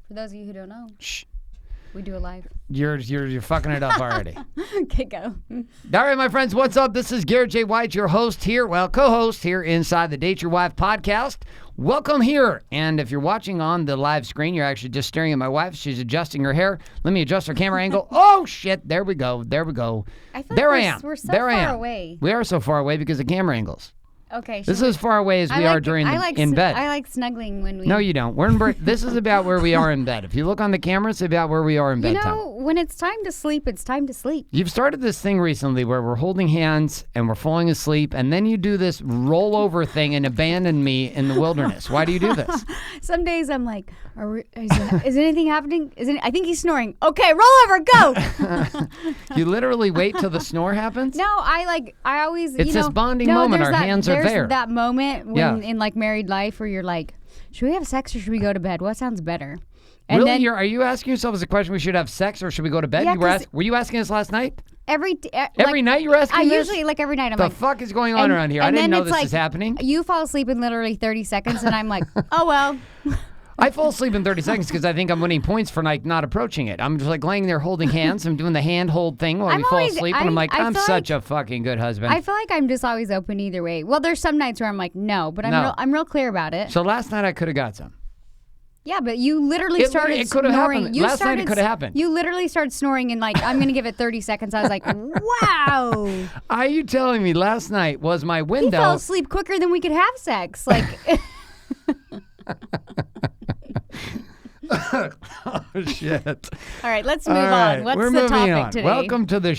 For those of you who don't know. Shh. We do it live. You're fucking it up already. Okay, go. All right, my friends, what's up? This is Garrett J. White, your host here, co-host here inside the Date Your Wife podcast. Welcome here. And if you're watching on the live screen, you're actually just staring at my wife. She's adjusting her hair. Let me adjust her camera angle. Oh, shit. There we go. I feel there like I am. We're so there I far am. away. We are so far away because of camera angles. Okay. This is as far away as we are in bed. I like snuggling when we... No, you don't. This is about where we are in bed. If you look on the camera, it's about where we are in bedtime. You know, when it's time to sleep, it's time to sleep. You've started this thing recently where we're holding hands and we're falling asleep, and then you do this rollover thing and abandon me in the wilderness. Why do you do this? Some days I'm like, is anything happening? I think he's snoring. Okay, roll over, go. You literally wait till the snore happens? No, I always, It's this bonding moment. Our hands are there. There's that moment when in like married life where you're like, should we have sex or should we go to bed? What sounds better? And really? then, are you asking yourself as a question, we should have sex or should we go to bed? Yeah, were you asking us last night? Every night you were asking this? Usually, like every night, I'm the like... The fuck is going on around here? I didn't know this is happening. You fall asleep in literally 30 seconds and I'm like, oh well. I fall asleep in 30 seconds because I think I'm winning points for like not approaching it. I'm just like laying there holding hands. I'm doing the hand hold thing while we fall asleep. And I'm like, I'm such a fucking good husband. I feel like I'm just always open either way. Well, there's some nights where I'm like, no, but I'm real clear about it. So last night I could have got some. Yeah, but you literally started snoring. Last night it could have happened. You literally started snoring and like, I'm going to give it 30 seconds. I was like, wow. Are you telling me last night was my window? He fell asleep quicker than we could have sex. Like... Oh, shit. All right, let's move on. What's the topic today? Welcome to the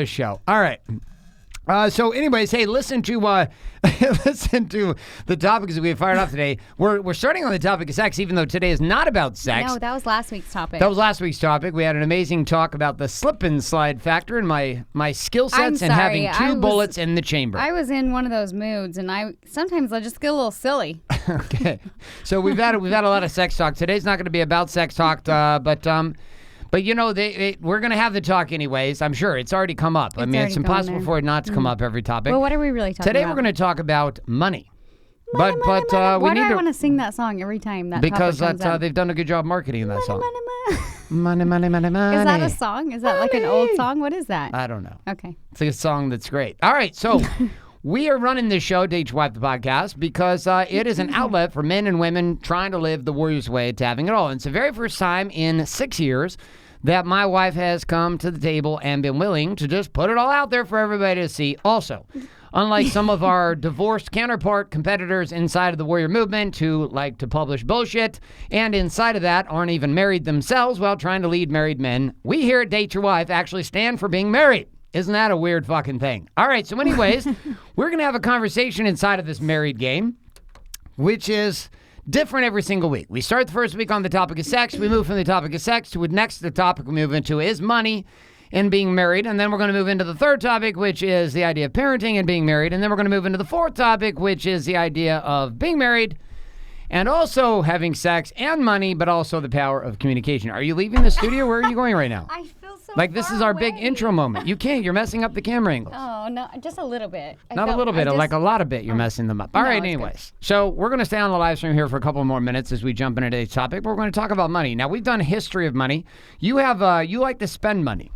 show. All right. So anyways, hey, listen to the topics that we have fired off today. We're starting on the topic of sex, even though today is not about sex. No, that was last week's topic. We had an amazing talk about the slip and slide factor and my skill sets and having two bullets in the chamber. I was in one of those moods, and sometimes I just get a little silly. Okay, so we've had a lot of sex talk. Today's not going to be about sex talk, But you know, we're going to have the talk anyways. I'm sure it's already come up. It's impossible for it not to come up every topic. Well, what are we really talking about? Today we're going to talk about money. Why do I want to sing that song every time that because topic comes up? They've done a good job marketing that song. Money. Money. Is that a song? Is that like an old song? What is that? I don't know. Okay. It's a song that's great. All right, so we are running this show, Date Your Wife, the podcast, because it is an outlet for men and women trying to live the warrior's way to having it all. And it's the very first time in 6 years that my wife has come to the table and been willing to just put it all out there for everybody to see. Also, unlike some of our divorced counterpart competitors inside of the warrior movement who like to publish bullshit, and inside of that aren't even married themselves while trying to lead married men, we here at Date Your Wife actually stand for being married. Isn't that a weird fucking thing? All right, so anyways, we're going to have a conversation inside of this married game, which is different every single week. We start the first week on the topic of sex. We move from the topic of sex to the topic we move into is money and being married. And then we're going to move into the third topic, which is the idea of parenting and being married. And then we're going to move into the fourth topic, which is the idea of being married and also having sex and money, but also the power of communication. Are you leaving the studio? Where are you going right now? I feel so like this far is our away. Big intro moment. You can't. You're messing up the camera angles. Oh, no, just a little bit. Not a little bit, like a lot of bit. You're messing them up. All right, anyways. Good. So we're going to stay on the live stream here for a couple more minutes as we jump into today's topic. We're going to talk about money. Now, we've done a history of money. You like to spend money.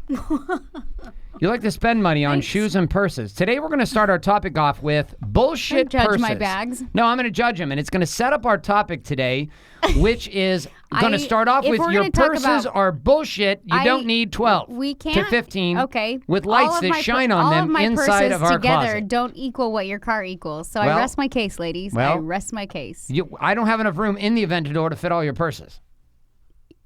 You like to spend money on shoes and purses. Today, we're going to start our topic off with bullshit judge purses. my bags. No, I'm going to judge them, and it's going to set up our topic today, which is going to start off with your purses are bullshit. You don't need 12 to 15 with lights that shine on them inside of our together closet. Don't equal what your car equals. So I rest my case, ladies. I rest my case. I don't have enough room in the event door to fit all your purses.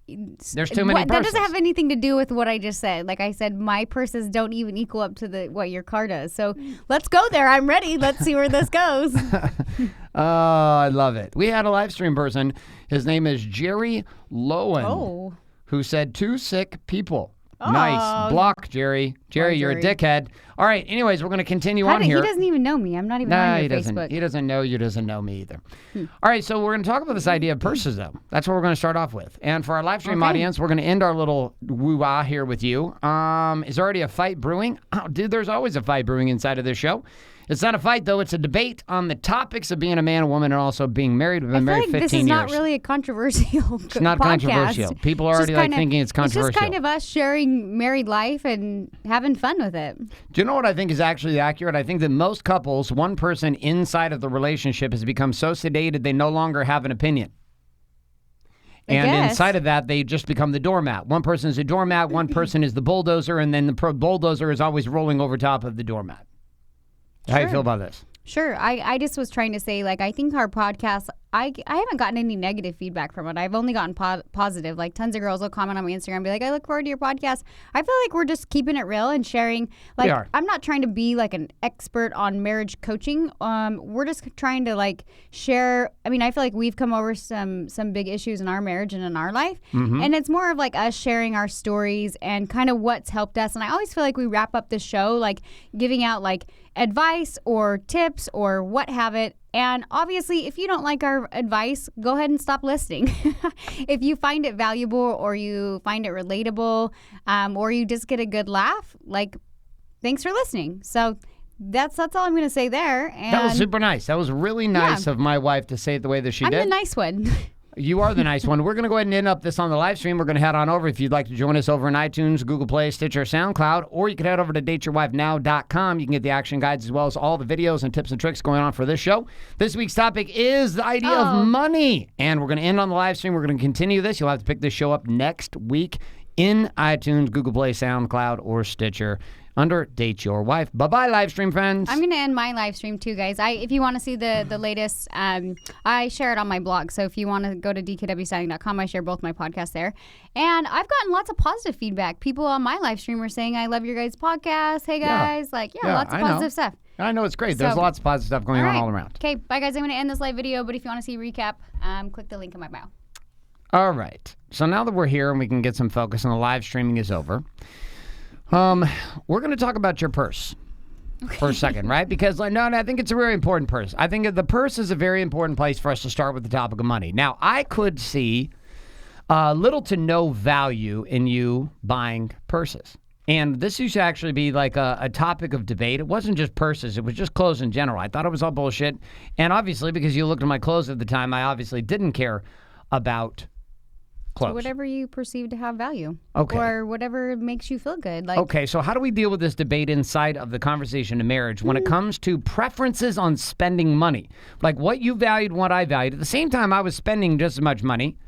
There's too many purses. That doesn't have anything to do with what I just said. Like I said, my purses don't even equal up to what your car does. So let's go there. I'm ready. Let's see where this goes. Oh, I love it. We had a live stream person. His name is Jerry Lowen, who said 2 sick people. Oh. Nice. Block, Jerry. Jerry, you're a dickhead. All right. Anyways, we're going to continue on here. He doesn't even know me. I'm not even on your Facebook. He doesn't know you. Doesn't know me either. All right. So we're going to talk about this idea of purses, though. That's what we're going to start off with. And for our live stream audience, we're going to end our little woo-wah here with you. Is already a fight brewing? Oh, dude, there's always a fight brewing inside of this show. It's not a fight, though. It's a debate on the topics of being a man, a woman, and also being married. We've been married 15 years. This is not really a controversial It's not podcast. controversial. People are already thinking it's controversial. It's just kind of us sharing married life and having fun with it. Do you know what I think is actually accurate? I think that most couples, one person inside of the relationship has become so sedated they no longer have an opinion. And inside of that, they just become the doormat. One person is a doormat, one person is the bulldozer, and then the bulldozer is always rolling over top of the doormat. How do you feel about this? Sure. I just was trying to say, like, I think our podcast, I haven't gotten any negative feedback from it. I've only gotten positive. Like, tons of girls will comment on my Instagram and be like, I look forward to your podcast. I feel like we're just keeping it real and sharing. Like, I'm not trying to be, like, an expert on marriage coaching. We're just trying to, like, share. I mean, I feel like we've come over some big issues in our marriage and in our life. Mm-hmm. And it's more of, like, us sharing our stories and kind of what's helped us. And I always feel like we wrap up the show, like, giving out, like, advice or tips or what have it. And obviously, if you don't like our advice, go ahead and stop listening. If you find it valuable or you find it relatable, or you just get a good laugh, like, thanks for listening. So that's all I'm going to say there. And that was super nice. That was really nice of my wife to say it the way that she did. I'm the nice one. You are the nice one. We're going to go ahead and end up this on the live stream. We're going to head on over. If you'd like to join us over in iTunes, Google Play, Stitcher, SoundCloud, or you can head over to dateyourwifenow.com. You can get the action guides as well as all the videos and tips and tricks going on for this show. This week's topic is the idea of money. And we're going to end on the live stream. We're going to continue this. You'll have to pick this show up next week in iTunes, Google Play, SoundCloud, or Stitcher under Date Your Wife. Bye-bye, live stream friends. I'm going to end my live stream too, guys. If you want to see the latest, I share it on my blog. So if you want to go to dkwstyling.com, I share both my podcasts there. And I've gotten lots of positive feedback. People on my live stream were saying, I love your guys' podcast. Hey, guys. Lots of positive stuff. I know, it's great. There's lots of positive stuff going on all around. Okay, bye, guys. I'm going to end this live video, but if you want to see a recap, click the link in my bio. All right. So now that we're here and we can get some focus and the live streaming is over, we're going to talk about your purse for a second, right? Because I think it's a very important purse. I think the purse is a very important place for us to start with the topic of money. Now, I could see little to no value in you buying purses. And this used to actually be like a topic of debate. It wasn't just purses. It was just clothes in general. I thought it was all bullshit. And obviously, because you looked at my clothes at the time, I obviously didn't care about clothes. So whatever you perceive to have value. Okay. Or whatever makes you feel good. Okay, so how do we deal with this debate inside of the conversation in marriage when it comes to preferences on spending money? Like what you valued, what I valued. At the same time, I was spending just as much money.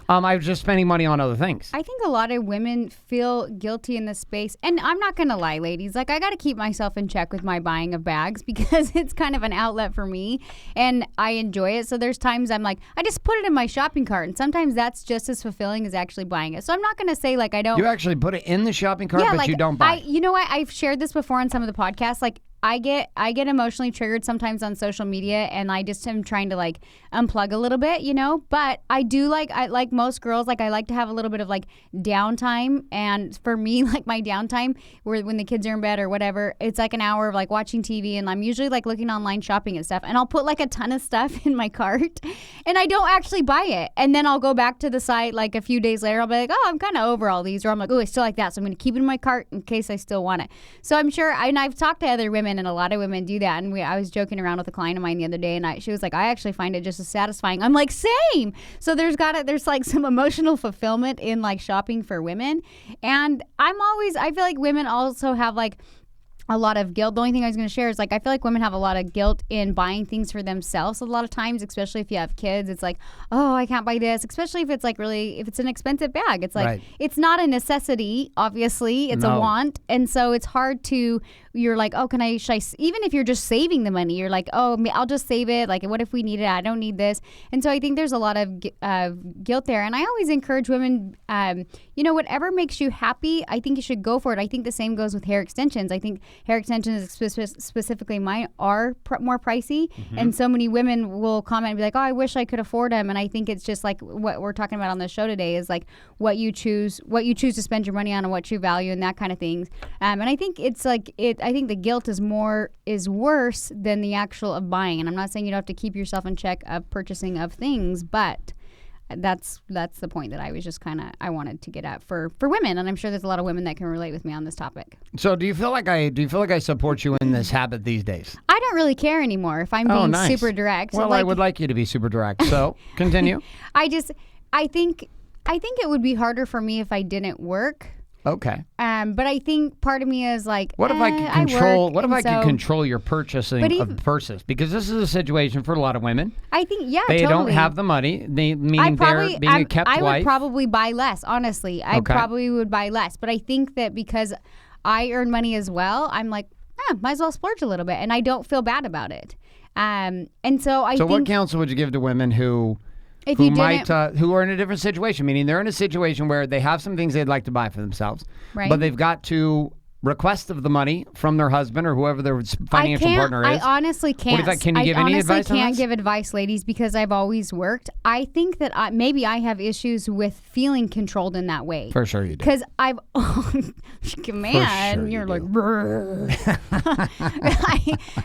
I was just spending money on other things. I think a lot of women feel guilty in this space. And I'm not going to lie, ladies. Like, I got to keep myself in check with my buying of bags because it's kind of an outlet for me. And I enjoy it. So there's times I'm like, I just put it in my shopping cart. And sometimes that's just as fulfilling as actually buying it. So I'm not going to say, like, I don't. You actually put it in the shopping cart, but you don't buy it. You know what? I've shared this before on some of the podcasts. Like, I get emotionally triggered sometimes on social media, and I just am trying to like unplug a little bit, you know. But I like most girls, like I like to have a little bit of like downtime. And for me, like my downtime, when the kids are in bed or whatever, it's like an hour of like watching TV, and I'm usually like looking online shopping and stuff. And I'll put like a ton of stuff in my cart, and I don't actually buy it. And then I'll go back to the site like a few days later. I'll be like, oh, I'm kind of over all these, or I'm like, oh, I still like that, so I'm going to keep it in my cart in case I still want it. So I'm sure, and I've talked to other women. And a lot of women do that. And I was joking around with a client of mine the other day, and she was like, I actually find it just as satisfying. I'm like, same. So there's like some emotional fulfillment in like shopping for women. And I feel like women also have like a lot of guilt. The only thing I was going to share is like I feel like women have a lot of guilt in buying things for themselves a lot of times, especially if you have kids. It's like, oh, I can't buy this, especially if it's like if it's an expensive bag. It's like It's not a necessity, obviously. It's a want. And so it's hard to, you're like, oh, even if you're just saving the money, you're like, oh, I'll just save it. Like, what if we need it? I don't need this. And so I think there's a lot of guilt there. And I always encourage women, whatever makes you happy, I think you should go for it. I think the same goes with hair extensions. I think hair extensions, specifically mine, are more pricey. Mm-hmm. And so many women will comment and be like, oh, I wish I could afford them. And I think it's just like what we're talking about on the show today is like what you choose to spend your money on and what you value and that kind of things. And I think it's like I think the guilt is worse than the actual of buying. And I'm not saying you don't have to keep yourself in check of purchasing of things, but that's the point that I was just I wanted to get at for women, and I'm sure there's a lot of women that can relate with me on this topic. So do you feel like I support you in this habit these days? I don't really care anymore if I'm being super direct. Well, I would like you to be super direct. So continue. I think it would be harder for me if I didn't work. Okay. But I think part of me is like, what if I could control? What if I could control your purchasing of purses? Because this is a situation for a lot of women. I think they totally. don't have the money. Meaning they're being a kept wife. I would probably buy less. Honestly, I probably would buy less. But I think that because I earn money as well, I'm like, might as well splurge a little bit, and I don't feel bad about it. And so I. So what counsel would you give to women who are in a different situation, meaning they're in a situation where they have some things they'd like to buy for themselves, but they've got to request of the money from their husband or whoever their financial partner is? I honestly can't. Can you give any advice on this? I honestly can't give advice, ladies, because I've always worked. I think that maybe I have issues with feeling controlled in that way. For sure you do. Because I've... man, sure you're like...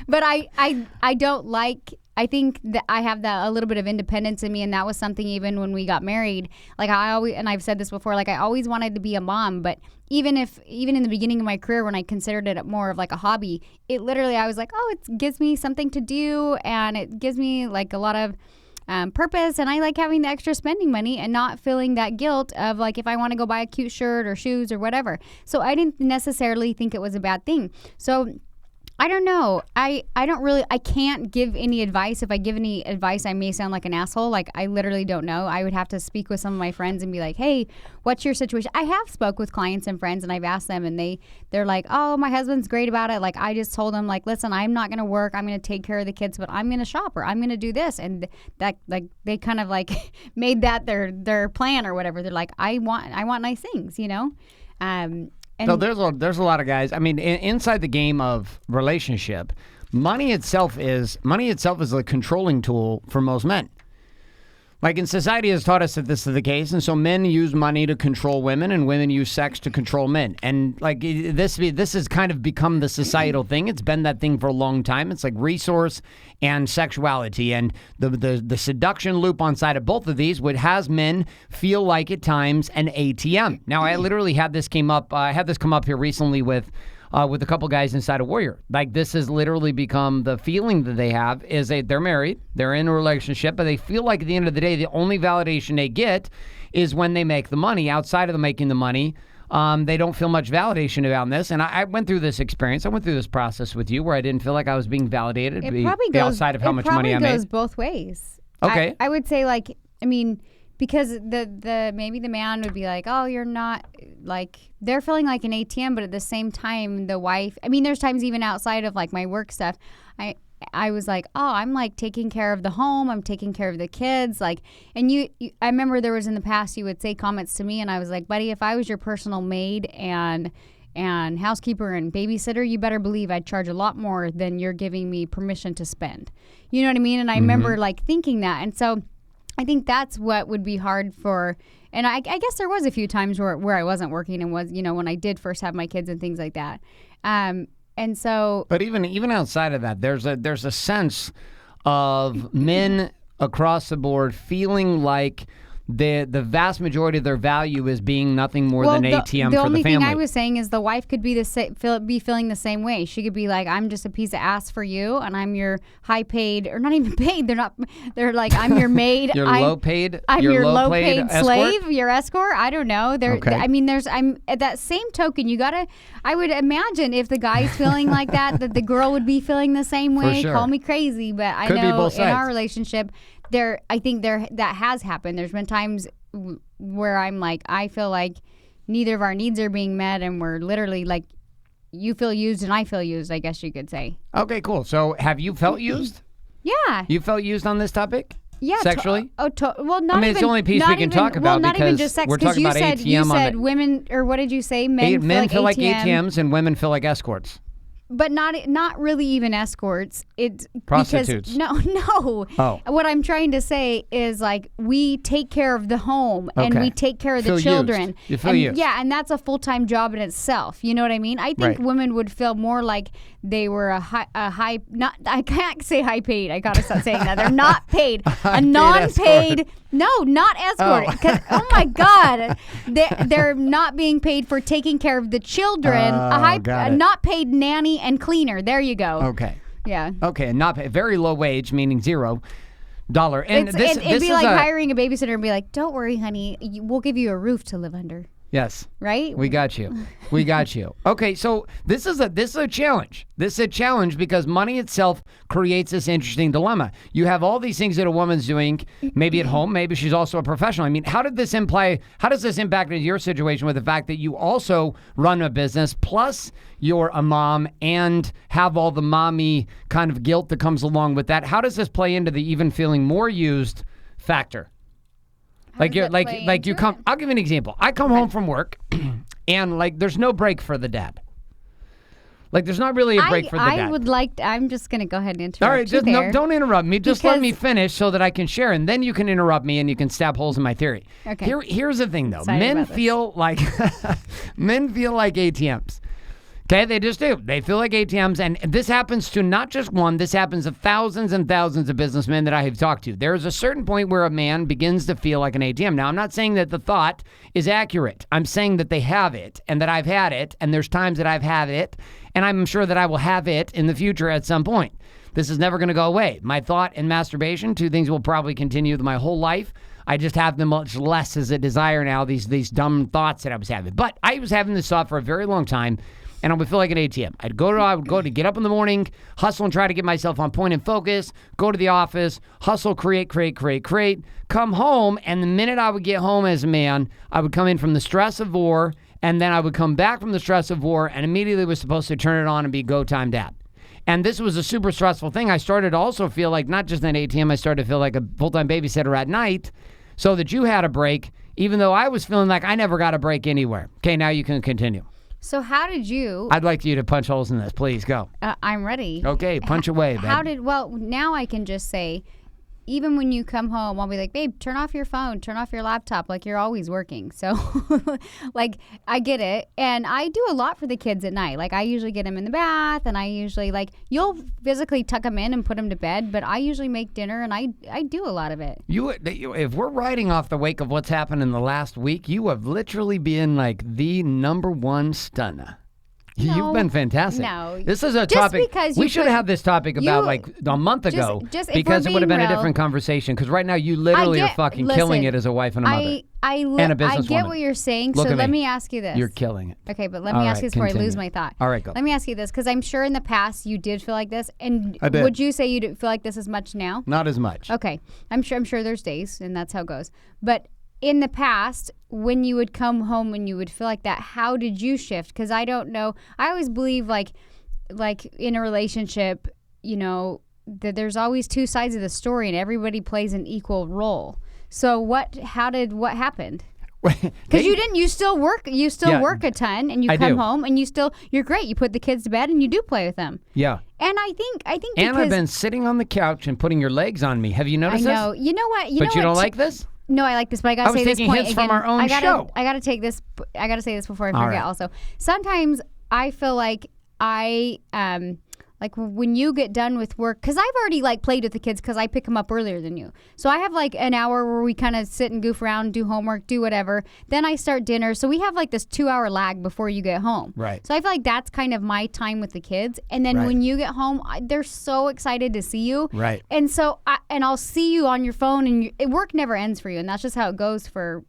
but I don't like... I think that I have that a little bit of independence in me, and that was something even when we got married. Like and I've said this before, like I always wanted to be a mom, but even in the beginning of my career when I considered it more of like a hobby, it literally, I was like, oh, it gives me something to do, and it gives me like a lot of purpose, and I like having the extra spending money and not feeling that guilt of like if I want to go buy a cute shirt or shoes or whatever. So I didn't necessarily think it was a bad thing. So I don't know. I can't give any advice. If I give any advice, I may sound like an asshole. Like, I literally don't know. I would have to speak with some of my friends and be like, hey, what's your situation? I have spoke with clients and friends, and I've asked them, and they're like, oh, my husband's great about it. Like, I just told him, like, listen, I'm not going to work. I'm going to take care of the kids, but I'm going to shop, or I'm going to do this. And that, like, they kind of like made that their plan or whatever. They're like, I want nice things, you know? So there's a lot of guys. I mean, inside the game of relationship, money itself is a controlling tool for most men. Like, in society has taught us that this is the case, and so men use money to control women, and women use sex to control men. And like this has kind of become the societal thing. It's been that thing for a long time. It's like resource and sexuality, and the seduction loop on side of both of these has men feel like at times an ATM. Now, I literally had this come up here recently with a couple guys inside of Warrior. Like, this has literally become the feeling that they have is they're married, they're in a relationship, but they feel like at the end of the day, the only validation they get is when they make the money. Outside of them making the money, they don't feel much validation around this. And I went through this experience. I went through this process with you where I didn't feel like I was being validated outside of how much money I made. It probably goes both ways. Okay. I would say, like, I mean... Because maybe the man would be like, oh, you're not, like, they're feeling like an ATM, but at the same time, the wife, I mean, there's times even outside of, like, my work stuff, I was like, oh, I'm, like, taking care of the home, I'm taking care of the kids, like, and I remember there was in the past, you would say comments to me, and I was like, buddy, if I was your personal maid and housekeeper and babysitter, you better believe I'd charge a lot more than you're giving me permission to spend. You know what I mean? And I remember, like, thinking that, and so... I think that's what would be hard for, and I guess there was a few times where I wasn't working and was, you know, when I did first have my kids and things like that. And so. But even outside of that, there's a sense of men across the board feeling like the vast majority of their value is being nothing more than ATM for the family. The only thing I was saying is the wife could be feeling the same way. She could be like, I'm just a piece of ass for you, and I'm your high paid, or not even paid. They're like, I'm your maid. I'm your low paid slave, your escort. I don't know. Okay. I mean, I'm at that same token. I would imagine if the guy's feeling like that the girl would be feeling the same way. Sure. Call me crazy, but I know in our relationship. I think that has happened. There's been times where I'm like, I feel like neither of our needs are being met, and we're literally like, you feel used and I feel used, I guess you could say. Okay, cool. So have you felt used? Yeah. You felt used on this topic? Yeah. Sexually? Well, not even. I mean, it's the only piece we can talk about because not even just sex, we're talking about ATM. You said women, or what did you say? Men feel like ATMs and women feel like escorts. but not really even escorts. It's prostitutes. Because, no. Oh. What I'm trying to say is like we take care of the home and we take care of the children. You feel used. Yeah, and that's a full-time job in itself. You know what I mean? I think women would feel more like they were a high not I can't say high paid. I gotta stop saying that. They're not paid. A non-paid. No, not escort. Oh my God, they're not being paid for taking care of the children. A not paid nanny and cleaner. There you go. Okay. Yeah. Okay, and not pay, very low wage, meaning $0. And it'd be like hiring a babysitter and be like, "Don't worry, honey, we'll give you a roof to live under." Yes. Right? We got you. We got you. Okay, so this is a challenge. This is a challenge because money itself creates this interesting dilemma. You have all these things that a woman's doing, maybe at home, maybe she's also a professional. I mean, how does this impact into your situation with the fact that you also run a business, plus you're a mom and have all the mommy kind of guilt that comes along with that? How does this play into the even feeling more used factor? I'll give you an example. I come home from work and like there's no break for the dad. Like there's not really a break for the dad. I'm just going to go ahead and interrupt. All right, just don't interrupt me. Just let me finish so that I can share, and then you can interrupt me and you can stab holes in my theory. Okay. Here's the thing though. Sorry men feel like ATMs. Okay, they just do. They feel like ATMs, and this happens to not just one. This happens to thousands and thousands of businessmen that I have talked to. There is a certain point where a man begins to feel like an ATM. Now, I'm not saying that the thought is accurate. I'm saying that they have it, and that I've had it, and there's times that I've had it, and I'm sure that I will have it in the future at some point. This is never going to go away. My thought and masturbation, two things will probably continue my whole life. I just have them much less as a desire now, these dumb thoughts that I was having. But I was having this thought for a very long time, and I would feel like an ATM. I would go to get up in the morning, hustle and try to get myself on point and focus, go to the office, hustle, create, come home, and the minute I would get home as a man, I would come in from the stress of war, and then I would come back from the stress of war, and immediately was supposed to turn it on and be go time dad. And this was a super stressful thing. I started to also feel like not just an ATM, I started to feel like a full-time babysitter at night, so that you had a break, even though I was feeling like I never got a break anywhere. Okay, now you can continue. So how did you... I'd like you to punch holes in this. Please, go. I'm ready. Okay, punch away, babe. Well, now I can just say, even when you come home, I'll be like, babe, turn off your phone, turn off your laptop, like you're always working. So, like, I get it. And I do a lot for the kids at night. Like, I usually get them in the bath, and I usually, like, you'll physically tuck them in and put them to bed, but I usually make dinner, and I do a lot of it. If we're riding off the wake of what's happened in the last week, you have literally been, like, the number one stunner. No, you've been fantastic. No. This is a topic. We should have had this topic about like a month ago because it would have been a different conversation. Because right now you literally are fucking killing it as a wife and a mother. And a businesswoman. I get what you're saying. So let me ask you this. You're killing it. Okay, but let me ask you this before I lose my thought. All right, go. Let me ask you this because I'm sure in the past you did feel like this. And would you say you didn't feel like this as much now? Not as much. Okay. I'm sure there's days and that's how it goes. But in the past, when you would come home and you would feel like that, how did you shift? Because I don't know. I always believe like in a relationship, you know, that there's always two sides of the story and everybody plays an equal role. So what happened? Because you still work a ton and you come home and you're great. You put the kids to bed and you do play with them. Yeah. And I think and I've been sitting on the couch and putting your legs on me. Have you noticed this? I know. You know what? But you don't like this? No, I like this, but I gotta say this point hits from our own show. I gotta say this before I forget. Right. Also, sometimes I feel like like when you get done with work, because I've already like played with the kids because I pick them up earlier than you. So I have like an hour where we kind of sit and goof around, do homework, do whatever. Then I start dinner. So we have like this 2-hour lag before you get home. Right. So I feel like that's kind of my time with the kids. And then when you get home, they're so excited to see you. Right. And so I'll see you on your phone and work never ends for you. And that's just how it goes for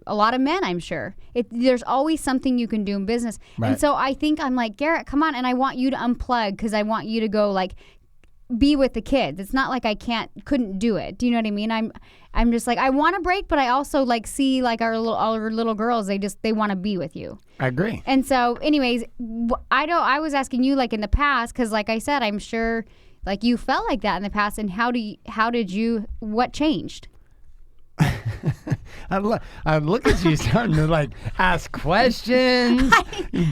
a lot of men, I'm sure. There's always something you can do in business. Right. And so I think I'm like, Garrett, come on. And I want you to unplug because I want you to go like be with the kids. It's not like I couldn't do it. Do you know what I mean? I'm just like, I want a break, but I also like see like all our little girls, they want to be with you. I agree. And so anyways, I was asking you like in the past, because like I said, I'm sure like you felt like that in the past. And what changed? I look at you starting to like ask questions,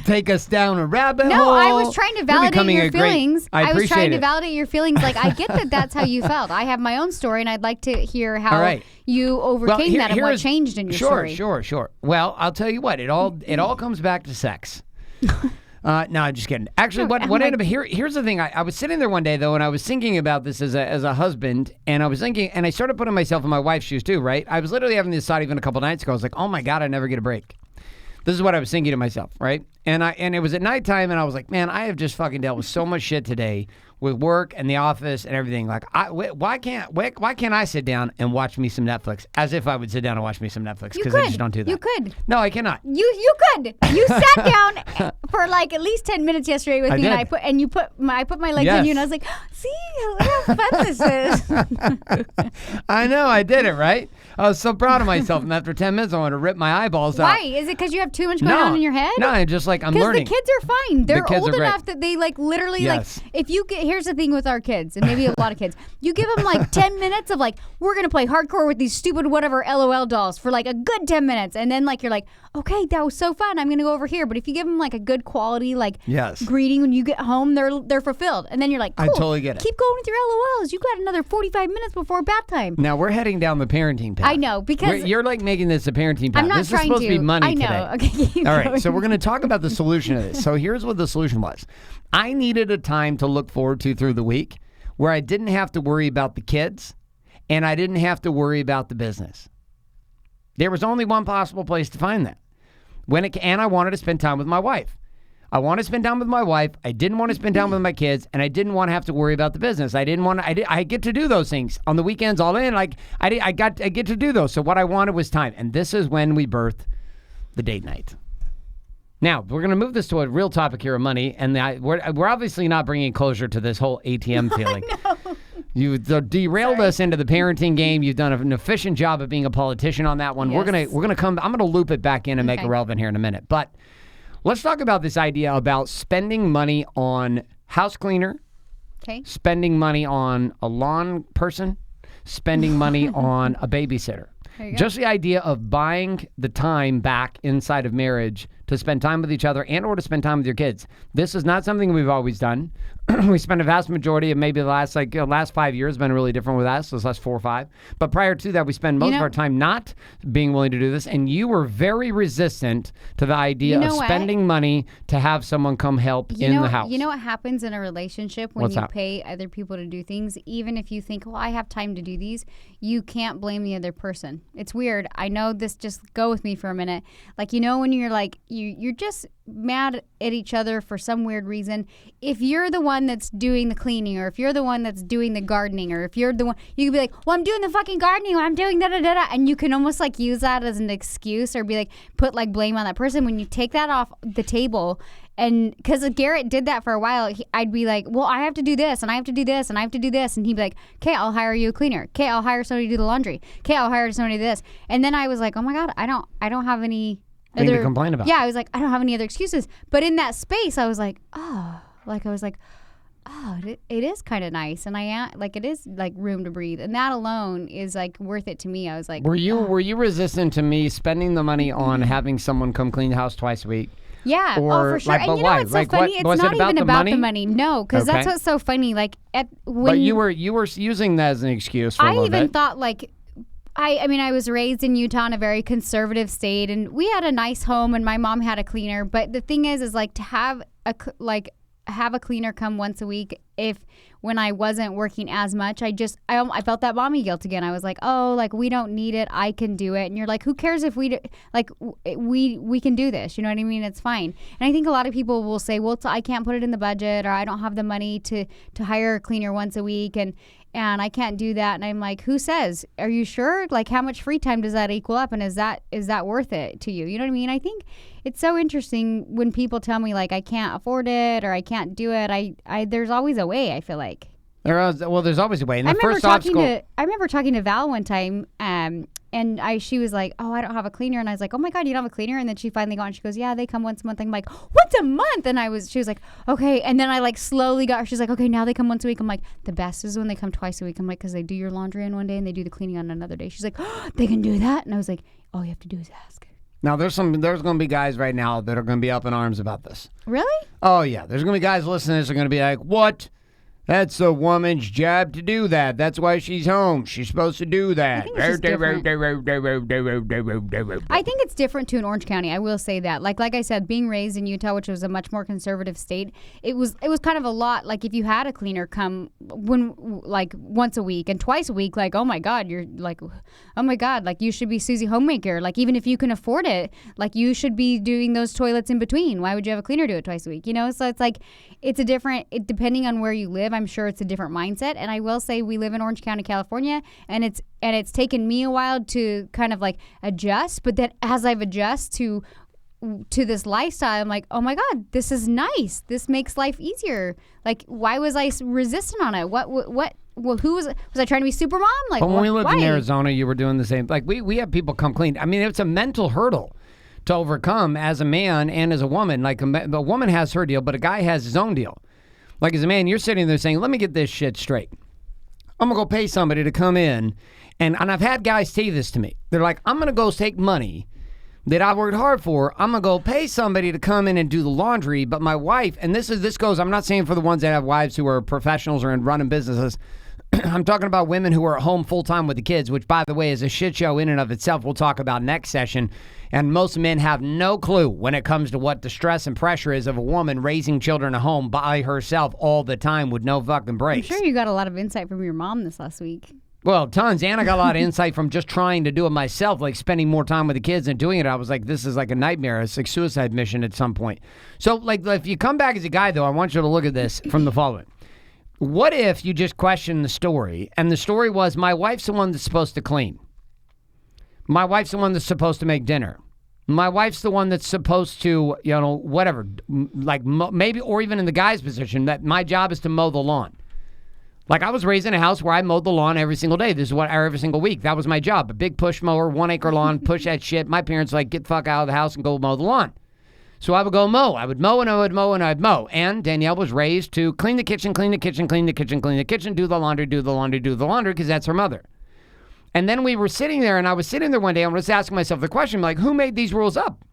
take us down a rabbit hole. No, I was trying to validate your feelings. I was trying to it. validate your feelings. Like, I get that that's how you felt. I have my own story, and I'd like to hear how you overcame that and what changed in your story. Sure. Well, I'll tell you what. It all comes back to sex. No, I'm just kidding. Actually, what ended up here's the thing. I was sitting there one day though, and I was thinking about this as a husband, and I was thinking, and I started putting myself in my wife's shoes too, right? I was literally having this thought even a couple nights ago. I was like, oh my God, I never get a break. This is what I was thinking to myself, right? And it was at nighttime, and I was like, man, I have just fucking dealt with so much shit today with work and the office and everything. Like, why can't I sit down and watch me some Netflix? As if I would sit down and watch me some Netflix, because I just don't do that. You could. No, I cannot. You could. You sat down for like at least 10 minutes yesterday with me, and I put my legs on you, and I was like, see how fun this is. I know, I did it, right? I was so proud of myself, and after 10 minutes, I wanted to rip my eyeballs out. Why? Is it because you have too much going on in your head? No, I'm just like, I'm learning. Because the kids are fine. They're old enough that they like literally like, if you get, here's the thing with our kids, and maybe a lot of kids, you give them like 10 minutes of like, we're going to play hardcore with these stupid whatever LOL dolls for like a good 10 minutes. And then like, you're like, okay, that was so fun. I'm going to go over here. But if you give them like a good quality, like greeting when you get home, they're fulfilled. And then you're like, cool, I totally get it. Keep going with your LOLs. You got another 45 minutes before bath time. Now we're heading down the parenting path. I know, because you're like making this a parenting path. I'm not this trying is supposed to be money I know. today. Okay, keep All right, going. so we're going to talk about the solution to this. So here's what the solution was. I needed a time to look forward to through the week where I didn't have to worry about the kids and I didn't have to worry about the business. There was only one possible place to find that. And I wanted to spend time with my wife. I want to spend time with my wife. I didn't want to spend time with my kids, and I didn't want to have to worry about the business. I get to do those things on the weekends all in. Like I get to do those. So what I wanted was time. And this is when we birthed the date night. Now, we're going to move this to a real topic here of money, and we're obviously not bringing closure to this whole ATM feeling. You derailed us into the parenting game. You've done an efficient job of being a politician on that one. Yes. We're gonna come. I'm gonna loop it back in and make it relevant here in a minute. But let's talk about this idea about spending money on house cleaner, spending money on a lawn person, spending money on a babysitter. Just the idea of buying the time back inside of marriage to spend time with each other and or to spend time with your kids. This is not something we've always done. We spent a vast majority of maybe the last 5 years been really different with us, those last 4 or 5. But prior to that, we spend most of our time not being willing to do this. And you were very resistant to the idea of spending money to have someone come help in the house. You know what happens in a relationship when you pay other people to do things? Even if you think, well, I have time to do these, you can't blame the other person. It's weird. I know this, just go with me for a minute. Like, when you're like, you're just mad at each other for some weird reason. If you're the one that's doing the cleaning, or if you're the one that's doing the gardening, or if you're the one, you could be like, well, I'm doing the fucking gardening, I'm doing da-da-da-da, and you can almost like use that as an excuse, or be like, put like blame on that person. When you take that off the table, and because Garrett did that for a while, I'd be like, well, I have to do this, and I have to do this, and I have to do this, and he'd be like, okay, I'll hire you a cleaner. Okay, I'll hire somebody to do the laundry. Okay, I'll hire somebody to do this. And then I was like, oh my God, I don't have any thing to complain about. Yeah, I was like, I don't have any other excuses. But in that space, I was like, it is kind of nice, and it is like room to breathe, and that alone is like worth it to me. I was like, were you resistant to me spending the money on having someone come clean the house twice a week? Yeah, for sure. And you know what's so funny? It's not even about the money. No, because that's what's so funny. Like but you were using that as an excuse for a little bit. I even thought like. I mean, I was raised in Utah in a very conservative state, and we had a nice home, and my mom had a cleaner. But the thing is like to have a cleaner come once a week. When I wasn't working as much, I felt that mommy guilt again. I was like, oh, like we don't need it. I can do it. And you're like, who cares if we can do this? You know what I mean? It's fine. And I think a lot of people will say, well, I can't put it in the budget, or I don't have the money to hire a cleaner once a week, and I can't do that. And I'm like, who says? Are you sure? Like, how much free time does that equal up? And is that worth it to you? You know what I mean? I think it's so interesting when people tell me like I can't afford it or I can't do it. There's always a way, I feel like. There's always a way. And I remember talking to Val one time, and she was like, oh, I don't have a cleaner. And I was like, oh my God, you don't have a cleaner? And then she finally got, and she goes, yeah, they come once a month. I'm like, once a month? And she was like, okay. And then I like slowly got her. She's like, okay, now they come once a week. I'm like, the best is when they come twice a week. I'm like, because they do your laundry on one day and they do the cleaning on another day. She's like, oh, they can do that? And I was like, all you have to do is ask. Now, there's going to be guys right now that are going to be up in arms about this. Really? Oh, yeah. There's going to be guys listening to this that are going to be like, what? That's a woman's job to do that. That's why she's home. She's supposed to do that. I think it's different too in Orange County. I will say that. Like I said, being raised in Utah, which was a much more conservative state, it was kind of a lot. Like if you had a cleaner come once a week and twice a week, like, oh my God, you're like, oh my God, like you should be Susie Homemaker. Like even if you can afford it, like you should be doing those toilets in between. Why would you have a cleaner do it twice a week? You know, so it's like depending on where you live, I'm sure it's a different mindset. And I will say we live in Orange County, California, and it's taken me a while to kind of like adjust. But then as I've adjusted to this lifestyle, I'm like, oh my God, this is nice. This makes life easier. Like, why was I resistant on it? Well, who was I trying to be super mom? Like, but when we lived why? in Arizona, you were doing the same. Like we have people come clean. I mean, it's a mental hurdle to overcome as a man and as a woman. Like a woman has her deal, but a guy has his own deal. Like as a man, you're sitting there saying, let me get this shit straight. I'm going to go pay somebody to come in. And I've had guys say this to me. They're like, I'm going to go take money that I worked hard for. I'm going to go pay somebody to come in and do the laundry. But my wife, and this goes, I'm not saying for the ones that have wives who are professionals or in running businesses. I'm talking about women who are at home full time with the kids, which, by the way, is a shit show in and of itself. We'll talk about next session. And most men have no clue when it comes to what the stress and pressure is of a woman raising children at home by herself all the time with no fucking breaks. I'm sure you got a lot of insight from your mom this last week. Well, tons. And I got a lot of insight from just trying to do it myself, like spending more time with the kids and doing it. I was like, this is like a nightmare. It's like suicide mission at some point. So, like, if you come back as a guy, though, I want you to look at this from the following. What if you just question the story, and the story was, my wife's the one that's supposed to clean. My wife's the one that's supposed to make dinner. My wife's the one that's supposed to, whatever, like maybe, or even in the guy's position, that my job is to mow the lawn. Like I was raised in a house where I mowed the lawn every single day. This is what every single week. That was my job. A big push mower, 1 acre lawn, push that shit. My parents like, get the fuck out of the house and go mow the lawn. So I would go mow. I would mow and I would mow and I'd mow. And Danielle was raised to clean the kitchen, do the laundry, because that's her mother. And then we were sitting there, and I was sitting there one day, and I was asking myself the question, like, who made these rules up?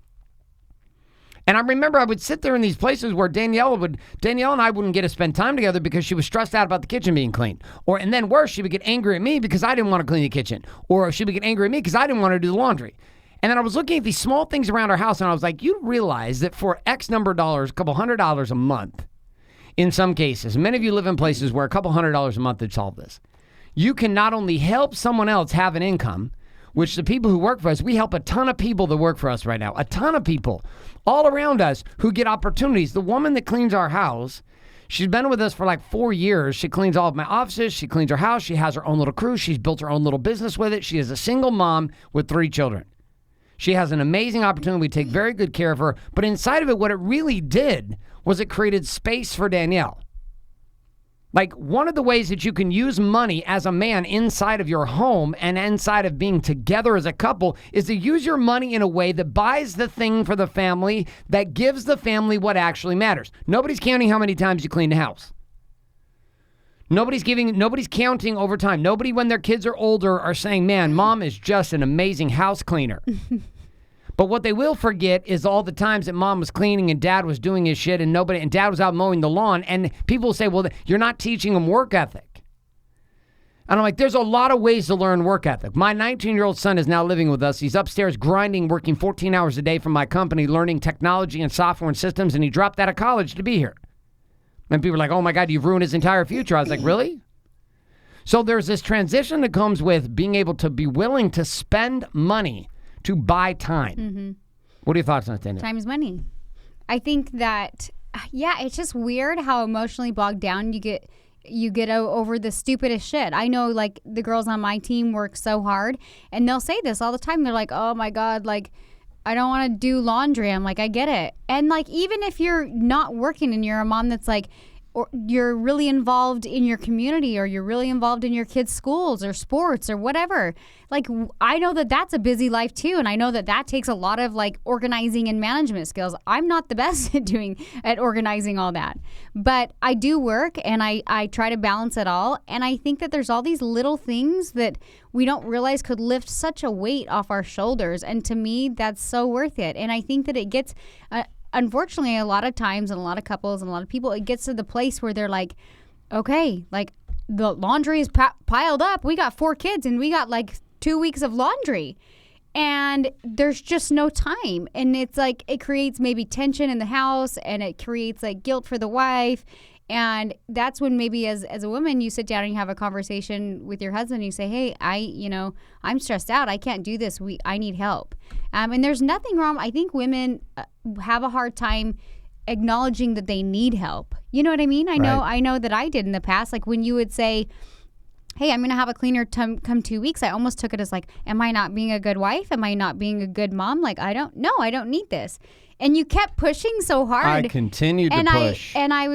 And I remember I would sit there in these places where Danielle and I wouldn't get to spend time together because she was stressed out about the kitchen being clean. And then worse, she would get angry at me because I didn't want to clean the kitchen. Or she would get angry at me because I didn't want to do the laundry. And then I was looking at these small things around our house, and I was like, you realize that for X number of dollars, a couple $100 a month, in some cases, many of you live in places where a couple $100 a month would solve this. You can not only help someone else have an income, which the people who work for us, we help a ton of people that work for us right now, a ton of people all around us who get opportunities. The woman that cleans our house, she's been with us for like 4 years. She cleans all of my offices. She cleans her house. She has her own little crew. She's built her own little business with it. She is a single mom with 3 children. She has an amazing opportunity. We take very good care of her. But inside of it, what it really did was it created space for Danielle. Like, one of the ways that you can use money as a man inside of your home and inside of being together as a couple is to use your money in a way that buys the thing for the family, that gives the family what actually matters. Nobody's counting how many times you clean the house. Nobody's counting over time. Nobody, when their kids are older, are saying, man, mom is just an amazing house cleaner. But what they will forget is all the times that mom was cleaning and dad was doing his shit and dad was out mowing the lawn. And people will say, well, you're not teaching them work ethic. And I'm like, there's a lot of ways to learn work ethic. My 19-year-old son is now living with us. He's upstairs grinding, working 14 hours a day for my company, learning technology and software and systems. And he dropped out of college to be here. And people are like, oh my God, you've ruined his entire future. I was like, really? So there's this transition that comes with being able to be willing to spend money to buy time. Mm-hmm. What are your thoughts on that, Danielle? Time is money. I think that, it's just weird how emotionally bogged down you get over the stupidest shit. I know, like, the girls on my team work so hard, and they'll say this all the time. They're like, oh my God, like, I don't want to do laundry. I'm like, I get it. And like, even if you're not working and you're a mom that's like, or you're really involved in your community, or you're really involved in your kids' schools or sports or whatever. Like, I know that that's a busy life too, and I know that that takes a lot of like organizing and management skills. I'm not the best at organizing all that, but I do work, and I try to balance it all. And I think that there's all these little things that we don't realize could lift such a weight off our shoulders, and to me, that's so worth it. And I think that it gets unfortunately, a lot of times, and a lot of couples and a lot of people, it gets to the place where they're like, okay, like the laundry is piled up. We got 4 kids and we got like 2 weeks of laundry, and there's just no time. And it's like, it creates maybe tension in the house, and it creates like guilt for the wife. And that's when maybe as a woman, you sit down and you have a conversation with your husband and you say, hey, I'm stressed out. I can't do this. I need help. And there's nothing wrong. I think women have a hard time acknowledging that they need help. You know what I mean? I know that I did in the past. Like when you would say, hey, I'm going to have a cleaner come 2 weeks, I almost took it as like, am I not being a good wife? Am I not being a good mom? Like, I don't need this. And you kept pushing so hard. I continued to push. I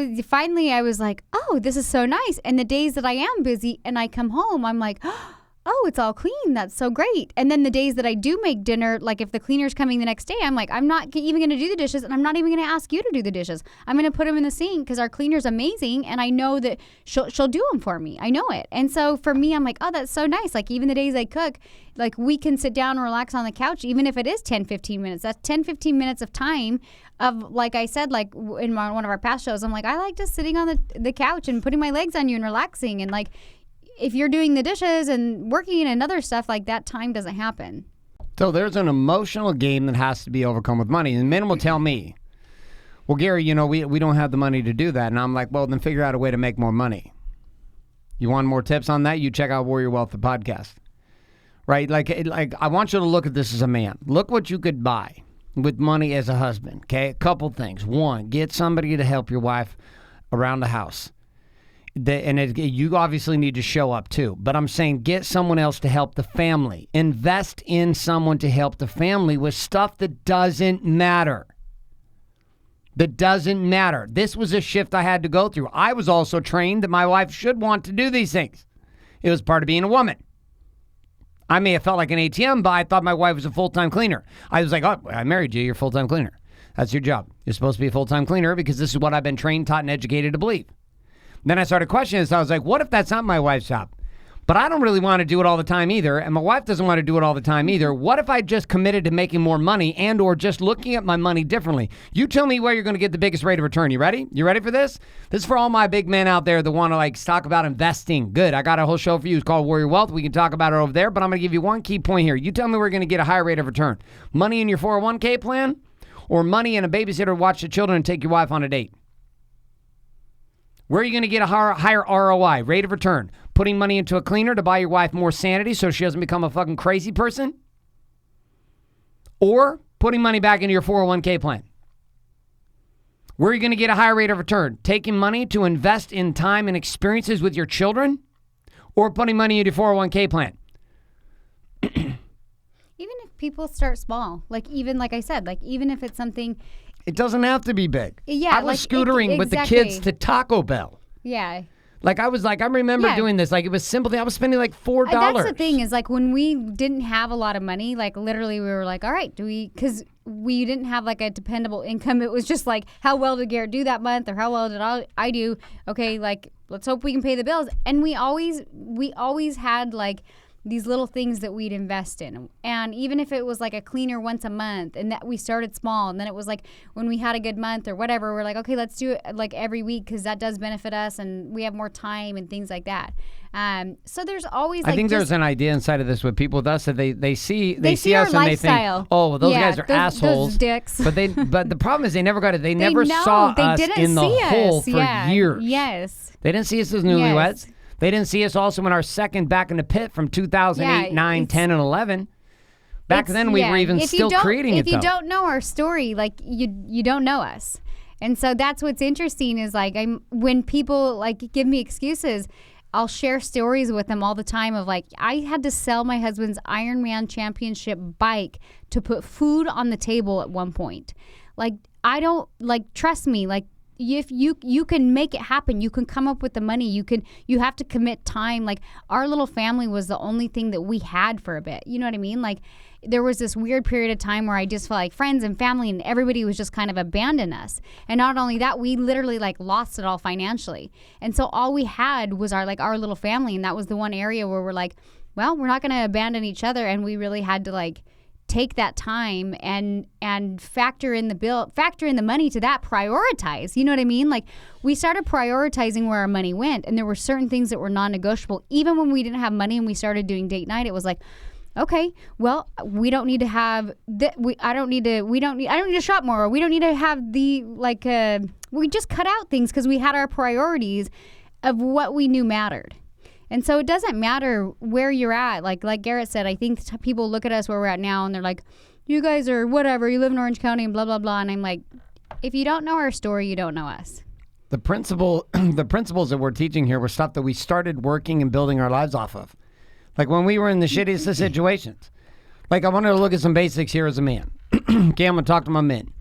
was like, oh, this is so nice. And the days that I am busy and I come home, I'm like, oh, it's all clean. That's so great. And then the days that I do make dinner, like if the cleaner's coming the next day, I'm like, I'm not even going to do the dishes, and I'm not even going to ask you to do the dishes. I'm going to put them in the sink because our cleaner's amazing, and I know that she'll do them for me. I know it. And so for me, I'm like, oh, that's so nice. Like even the days I cook, like we can sit down and relax on the couch, even if it is 10, 15 minutes. That's 10, 15 minutes of time of, like I said, like in one of our past shows, I'm like, I like just sitting on the couch and putting my legs on you and relaxing. And like, if you're doing the dishes and working and other stuff, like that time doesn't happen. So there's an emotional game that has to be overcome with money. And men will tell me, well, Gary, we don't have the money to do that. And I'm like, well, then figure out a way to make more money. You want more tips on that? You check out Warrior Wealth, the podcast. Right? Like I want you to look at this as a man. Look what you could buy with money as a husband. Okay? A couple things. One, get somebody to help your wife around the house. You obviously need to show up too. But I'm saying get someone else to help the family. Invest in someone to help the family with stuff that doesn't matter. That doesn't matter. This was a shift I had to go through. I was also trained that my wife should want to do these things. It was part of being a woman. I may have felt like an ATM, but I thought my wife was a full-time cleaner. I was like, oh, I married you. You're a full-time cleaner. That's your job. You're supposed to be a full-time cleaner because this is what I've been trained, taught, and educated to believe. Then I started questioning this. I was like, what if that's not my wife's job? But I don't really want to do it all the time either, and my wife doesn't want to do it all the time either. What if I just committed to making more money and or just looking at my money differently? You tell me where you're going to get the biggest rate of return. You ready? You ready for this? This is for all my big men out there that want to talk about investing. Good. I got a whole show for you. It's called Warrior Wealth. We can talk about it over there, but I'm going to give you one key point here. You tell me where you're going to get a higher rate of return. Money in your 401k plan or money in a babysitter to watch the children and take your wife on a date? Where are you going to get a higher ROI, rate of return? Putting money into a cleaner to buy your wife more sanity so she doesn't become a fucking crazy person? Or putting money back into your 401k plan? Where are you going to get a higher rate of return? Taking money to invest in time and experiences with your children? Or putting money into your 401k plan? Even if people start small, even like I said, even if it's something... It doesn't have to be big. Yeah, I was scootering with the kids to Taco Bell. Yeah. I remember doing this. It was simple thing. I was spending $4. That's the thing is when we didn't have a lot of money, literally we were like, all right, because we didn't have a dependable income. It was just how well did Garrett do that month or how well did I do? Okay, let's hope we can pay the bills. And we always had these little things that we'd invest in. And even if it was a cleaner once a month, and that we started small, and then it was when we had a good month or whatever, we're okay, let's do it every week because that does benefit us and we have more time and things like that. So there's always I think there's an idea inside of this with people with us that they see our us lifestyle. And they think, oh, well, those guys are assholes. Those dicks. But the problem is they never got it. They never saw us in the hole for years. Yes. They didn't see us as newlyweds. Yes. They didn't see us also in our second back in the pit from 2008, 9, 10, and 11. Back then, we were even still creating it, If you don't know our story, you don't know us. And so that's what's interesting is, when people, give me excuses, I'll share stories with them all the time of, I had to sell my husband's Ironman championship bike to put food on the table at one point. I don't, trust me, if you can make it happen. You can come up with the money. You have to commit time. Like, our little family was the only thing that we had for a bit. You know what I mean? Like, there was this weird period of time where I just felt like friends and family and everybody was just kind of abandoned us. And not only that, we literally like lost it all financially. And so all we had was our little family. And that was the one area where we're like, well, we're not going to abandon each other. And we really had to like take that time and factor in the money to that, prioritize. You know what I mean? Like, we started prioritizing where our money went. And there were certain things that were non-negotiable. Even when we didn't have money and we started doing date night, it was like, okay, well, we don't need to have I don't need to shop more. Or we don't need to have we just cut out things because we had our priorities of what we knew mattered. And so it doesn't matter where you're at. Like Garrett said, I think people look at us where we're at now and they're like, you guys are whatever, you live in Orange County and blah, blah, blah. And I'm like, if you don't know our story, you don't know us. The principles that we're teaching here were stuff that we started working and building our lives off of. Like when we were in the shittiest of situations. Like, I wanted to look at some basics here as a man. Okay, I'm going to talk to my men.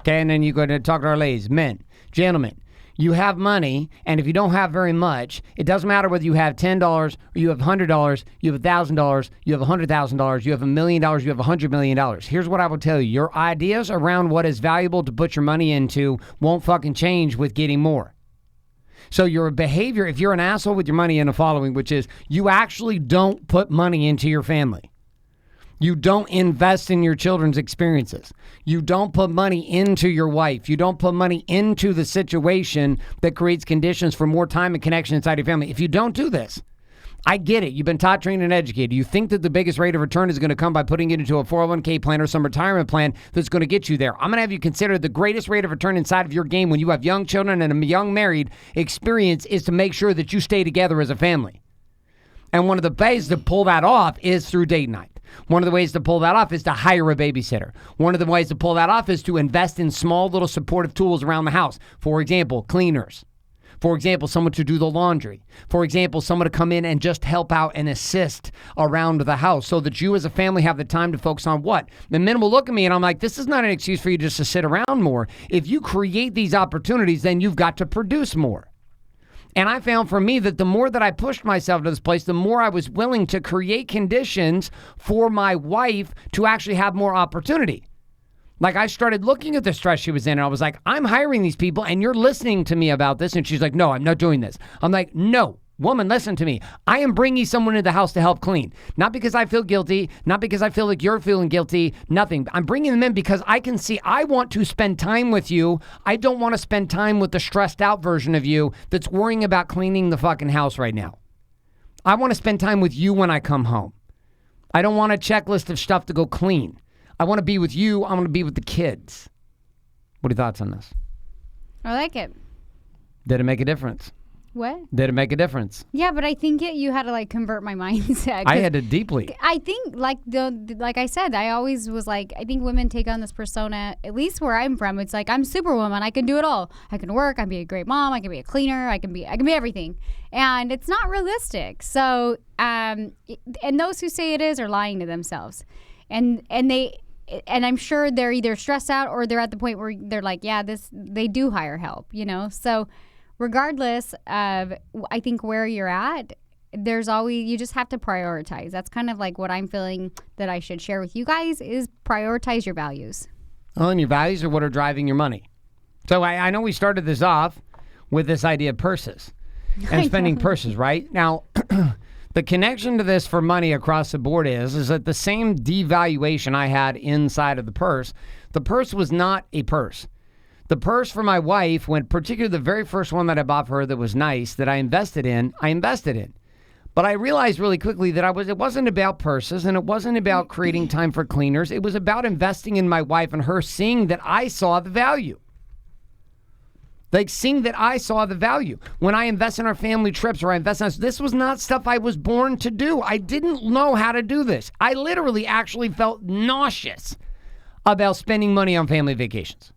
Okay, and then you go to talk to our ladies. Men, gentlemen, you have money, and if you don't have very much, it doesn't matter whether you have $10 or you have $100, you have $1,000, you have $100,000, you have $1 million, you have $100 million. Here's what I will tell you. Your ideas around what is valuable to put your money into won't fucking change with getting more. So your behavior, if you're an asshole with your money, in the following, which is you actually don't put money into your family. You don't invest in your children's experiences. You don't put money into your wife. You don't put money into the situation that creates conditions for more time and connection inside your family. If you don't do this, I get it. You've been taught, trained, and educated. You think that the biggest rate of return is going to come by putting it into a 401k plan or some retirement plan that's going to get you there. I'm going to have you consider the greatest rate of return inside of your game when you have young children and a young married experience is to make sure that you stay together as a family. And one of the ways to pull that off is through date night. One of the ways to pull that off is to hire a babysitter. One of the ways to pull that off is to invest in small little supportive tools around the house. For example, cleaners. For example, someone to do the laundry. For example, someone to come in and just help out and assist around the house so that you as a family have the time to focus on what? The men will look at me and I'm like, this is not an excuse for you just to sit around more. If you create these opportunities, then you've got to produce more. And I found for me that the more that I pushed myself to this place, the more I was willing to create conditions for my wife to actually have more opportunity. Like, I started looking at the stress she was in, and I was like, I'm hiring these people, and you're listening to me about this. And she's like, no, I'm not doing this. I'm like, no, woman, listen to me. I am bringing someone into the house to help clean. Not because I feel guilty, not because I feel like you're feeling guilty, nothing. I'm bringing them in because I can see I want to spend time with you. I don't want to spend time with the stressed out version of you that's worrying about cleaning the fucking house right now. I want to spend time with you when I come home. I don't want a checklist of stuff to go clean. I want to be with you. I want to be with the kids. What are your thoughts on this? I like it. Did it make a difference? What? Did it make a difference? Yeah, but I think you had to like convert my mindset. I had to deeply. I think like I said, I always was like, I think women take on this persona, at least where I'm from. It's like, I'm Superwoman. I can do it all. I can work. I can be a great mom. I can be a cleaner. I can be everything. And it's not realistic. So, and those who say it is are lying to themselves. And I'm sure they're either stressed out or they're at the point where they're like, yeah, they do hire help, you know? So regardless of, I think where you're at, you just have to prioritize. That's kind of like what I'm feeling that I should share with you guys is prioritize your values. Well, and your values are what are driving your money. So I know we started this off with this idea of purses and spending purses, right? Now, the connection to this for money across the board is that the same devaluation I had inside of the purse was not a purse. The purse for my wife, when particularly the very first one that I bought for her that was nice, that I invested in. But I realized really quickly that it wasn't about purses and it wasn't about creating time for cleaners. It was about investing in my wife and her seeing that I saw the value. Like seeing that I saw the value. When I invest in our family trips or I invest in this was not stuff I was born to do. I didn't know how to do this. I literally actually felt nauseous about spending money on family vacations.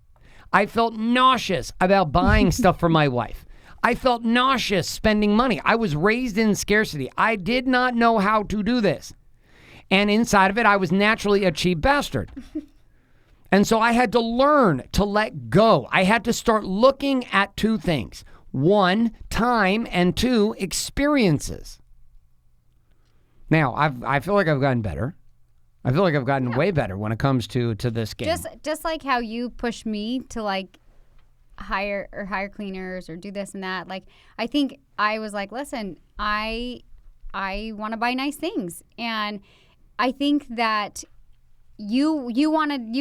I felt nauseous about buying stuff for my wife. I felt nauseous spending money. I was raised in scarcity. I did not know how to do this. And inside of it, I was naturally a cheap bastard. And so I had to learn to let go. I had to start looking at two things. One, time, and two, experiences. Now, I feel like I've gotten better. I feel like I've gotten way better when it comes to this game. Just like how you push me to like hire cleaners or do this and that. Like, I think I was like, listen, I want to buy nice things, and I think that you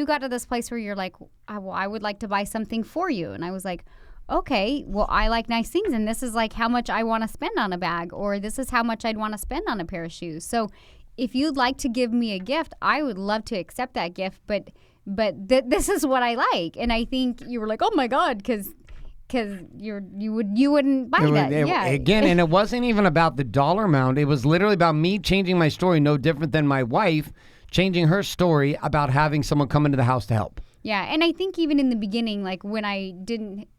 got to this place where you're like, I would like to buy something for you, and I was like, okay, well, I like nice things, and this is like how much I want to spend on a bag, or this is how much I'd want to spend on a pair of shoes. So if you'd like to give me a gift, I would love to accept that gift, but this is what I like. And I think you were like, oh my God, because you wouldn't buy that. Yeah. Again, and it wasn't even about the dollar amount. It was literally about me changing my story, no different than my wife changing her story about having someone come into the house to help. Yeah, and I think even in the beginning, like when I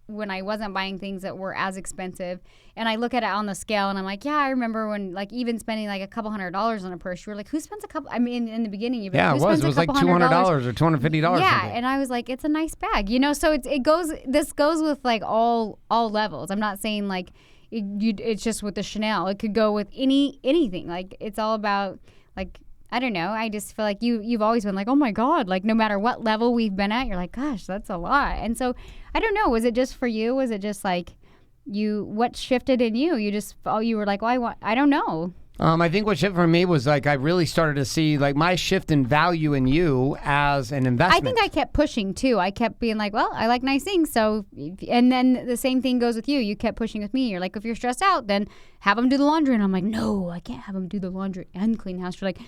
wasn't buying things that were as expensive, and I look at it on the scale, and I'm like, yeah, I remember when like even spending like a couple $100s on a purse. You were like, who spends a couple? I mean, in the beginning, you'd be like, it was like $200 or $250. Yeah, and I was like, it's a nice bag, you know. So it goes. This goes with like all levels. I'm not saying like it's just with the Chanel. It could go with anything. Like it's all about like. I don't know. I just feel like you've always been like, oh my God, like no matter what level we've been at, you're like, gosh, that's a lot. And so I don't know. Was it just for you? Was it just like what shifted in you? You were like, well, I don't know. I think what shifted for me was like I really started to see like my shift in value in you as an investment. I think I kept pushing too. I kept being like, well, I like nice things. So, and then the same thing goes with you. You kept pushing with me. You're like, if you're stressed out, then have them do the laundry. And I'm like, no, I can't have them do the laundry and clean house. You're like,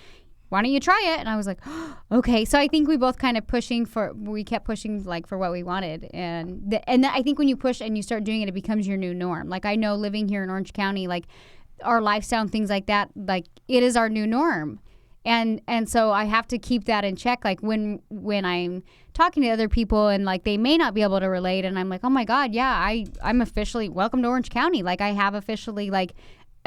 why don't you try it? And I was like, oh, okay. So I think we both kind of we kept pushing like for what we wanted. And I think when you push and you start doing it, it becomes your new norm. Like I know living here in Orange County, like our lifestyle and things like that, like it is our new norm. And so I have to keep that in check. Like when I'm talking to other people and like they may not be able to relate, and I'm like, oh my God, yeah, I'm officially welcome to Orange County. Like I have officially like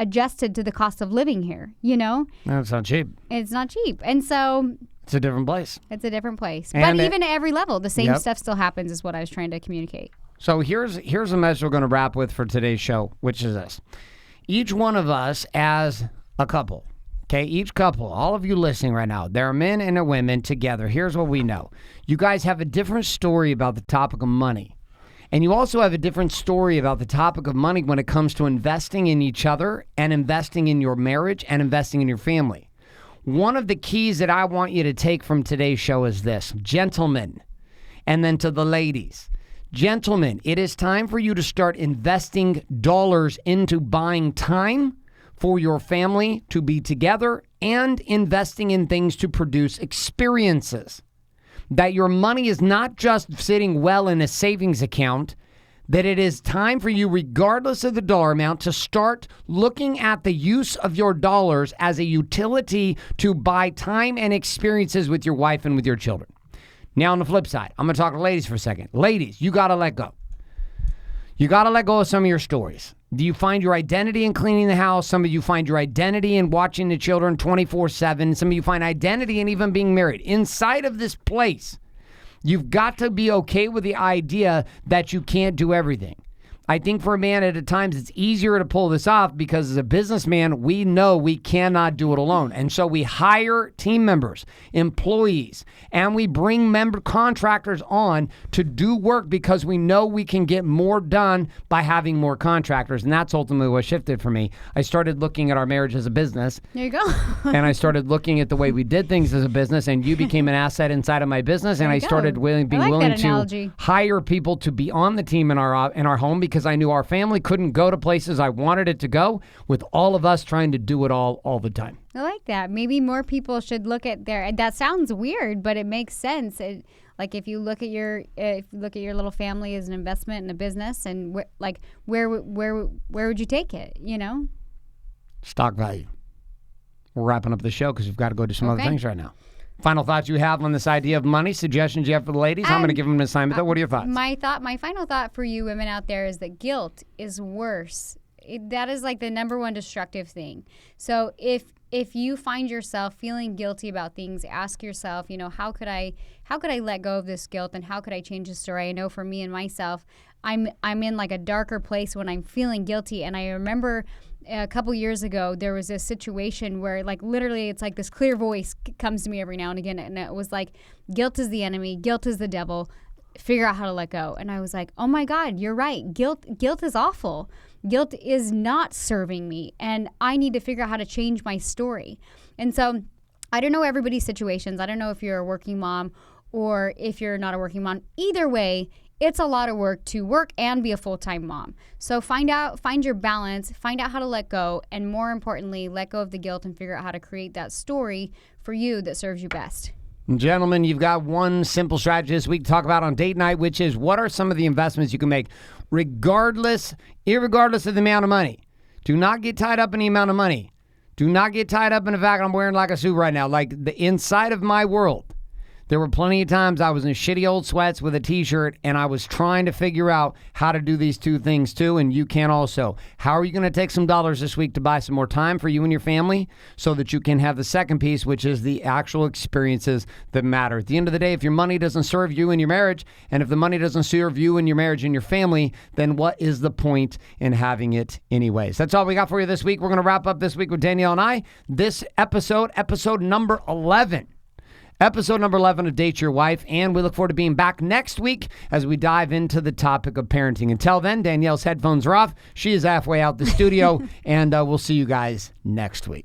adjusted to the cost of living here, you know? No, it's not cheap. It's not cheap. And so it's a different place. It's a different place. And but even at every level, the same stuff still happens is what I was trying to communicate. So here's a message we're going to wrap with for today's show, which is this. Each one of us as a couple, okay, each couple, all of you listening right now, there are men and there are women together. Here's what we know. You guys have a different story about the topic of money. And you also have a different story about the topic of money when it comes to investing in each other and investing in your marriage and investing in your family. One of the keys that I want you to take from today's show is this. Gentlemen, and then to the ladies. Gentlemen, it is time for you to start investing dollars into buying time for your family to be together and investing in things to produce experiences. That your money is not just sitting well in a savings account, that it is time for you, regardless of the dollar amount, to start looking at the use of your dollars as a utility to buy time and experiences with your wife and with your children. Now, on the flip side, I'm going to talk to ladies for a second. Ladies, you got to let go. You got to let go of some of your stories. Do you find your identity in cleaning the house? Some of you find your identity in watching the children 24/7. Some of you find identity in even being married. Inside of this place, you've got to be okay with the idea that you can't do everything. I think for a man at times it's easier to pull this off because as a businessman, we know we cannot do it alone. And so we hire team members, employees, and we bring contractors on to do work because we know we can get more done by having more contractors. And that's ultimately what shifted for me. I started looking at our marriage as a business. There you go. And I started looking at the way we did things as a business, and you became an asset inside of my business. And I started being willing to hire people to be on the team in our home because I knew our family couldn't go to places I wanted it to go with all of us trying to do it all the time. I like that. Maybe more people should look at that sounds weird, but it makes sense. Like if you look at your little family as an investment in a business, and where would you take it? You know, stock value. We're wrapping up the show because we've got to go do some other things right now. Final thoughts you have on this idea of money, suggestions you have for the ladies? I'm going to give them an assignment though. What are your thoughts? My final thought for you women out there is that guilt is worse. That is like the number one destructive thing. So if if you find yourself feeling guilty about things, ask yourself, how could I let go of this guilt, and how could I change the story? I know for me and myself, I'm in like a darker place when I'm feeling guilty. And I remember a couple years ago, there was this situation where like literally it's like this clear voice comes to me every now and again. And it was like, guilt is the enemy. Guilt is the devil. Figure out how to let go. And I was like, oh my God, you're right. Guilt is awful. Guilt is not serving me. And I need to figure out how to change my story. And so I don't know everybody's situations. I don't know if you're a working mom or if you're not a working mom. Either way, it's a lot of work to work and be a full-time mom. So find your balance, find out how to let go, and more importantly, let go of the guilt and figure out how to create that story for you that serves you best. Gentlemen, you've got one simple strategy this week to talk about on date night, which is what are some of the investments you can make irregardless of the amount of money. Do not get tied up in the amount of money. Do not get tied up in the fact I'm wearing like a suit right now. Like the inside of my world, there were plenty of times I was in shitty old sweats with a t-shirt and I was trying to figure out how to do these two things too, and you can also. How are you going to take some dollars this week to buy some more time for you and your family so that you can have the second piece, which is the actual experiences that matter? At the end of the day, if your money doesn't serve you in your marriage, and if the money doesn't serve you in your marriage and your family, then what is the point in having it anyways? That's all we got for you this week. We're going to wrap up this week with Danielle and I. This episode number 11. Episode number 11 of Date Your Wife, and we look forward to being back next week as we dive into the topic of parenting. Until then, Danielle's headphones are off. She is halfway out the studio, and we'll see you guys next week.